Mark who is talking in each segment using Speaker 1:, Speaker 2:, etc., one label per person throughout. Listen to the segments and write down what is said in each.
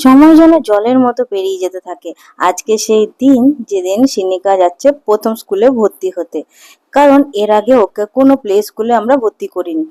Speaker 1: সময় যেন জলের মতো পেরিয়ে যেতে থাকে। আজকে সেই দিন যেদিন শিনিকা যাচ্ছে প্রথম স্কুলে ভর্তি হতে। কারণ এর আগে ওকে কোনো প্লে স্কুলে আমরা ভর্তি করিনি।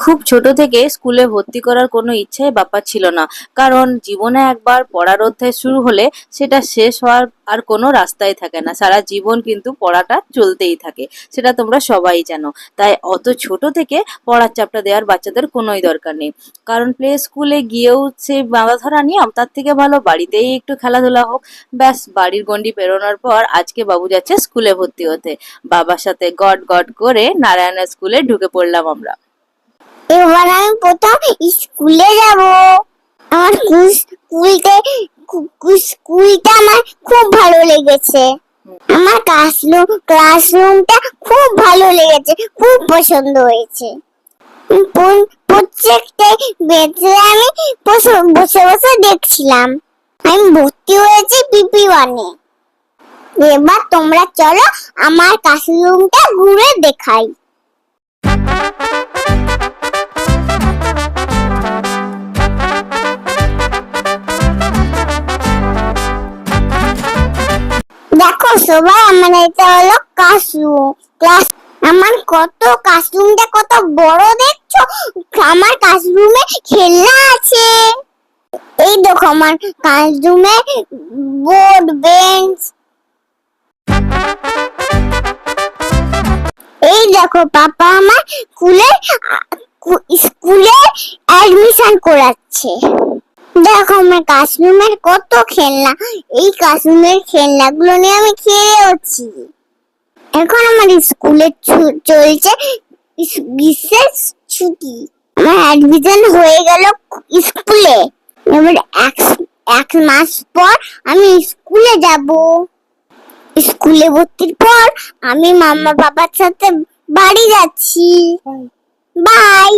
Speaker 1: খুব ছোট থেকে স্কুলে ভর্তি করার কোনো ইচ্ছাই বাপার ছিল না। কারণ জীবনে একবার পড়ার অধ্যায় শুরু হলে সেটা শেষ হওয়ার আর কোনো রাস্তাই থাকে না। সারা জীবন কিন্তু পড়াটা চলতেই থাকে। সেটা তোমরা সবাই জানো। তাই অত ছোট থেকে পড়ার চাপটা দেওয়ার বাচ্চাদের কোনোই দরকার নেই। কারণ প্লে স্কুলে গিয়েও সে বাঁধা ধরা নিয়ম, তার থেকে ভালো বাড়িতেই একটু খেলাধুলা হোক। ব্যাস, বাড়ির গণ্ডি পেরোনোর পর আজকে বাবু যাচ্ছে স্কুলে ভর্তি হতে। বাবার সাথে গট গট করে নারায়ণা স্কুলে ঢুকে পড়লাম আমরা।
Speaker 2: এবার আমি প্রথম স্কুলে যাব। আমার স্কুলটা আমার খুব ভালো লেগেছে। আমার ক্লাসরুমটা খুব ভালো লেগেছে, খুব পছন্দ হয়েছে। প্রত্যেকটা বেঞ্চে আমি বসে বসে দেখছিলাম। আমি ভর্তি হয়েছি PP1-এ। এবার তোমরা চলো আমার ক্লাসরুমটা ঘুরে দেখাই। দেখো সবাই, আমার এটা হলো ক্লাস। আমার ক্লাসরুমটা কত বড় দেখছো। আমার ক্লাসরুমে খেলনা আছে। এই দেখো আমার ক্লাসরুমে বোর্ড, বেঞ্চ। এই দেখো পাপা আমার স্কুলে অ্যাডমিশন করাচ্ছে। দেখো আমার ক্লাসরুমের কত খেলনা। এই ক্লাসরুমের খেলনাগুলো নিয়ে আমি খেলছি। এখন আমার স্কুলে চলছে গ্রীষ্মের ছুটি। আমার অ্যাডমিশন হয়ে গেল স্কুলে। এবার এক মাস পর আমি স্কুলে যাব। স্কুলে ভর্তির পর আমি মামা বাবার সাথে বাড়ি যাচ্ছি। বাই।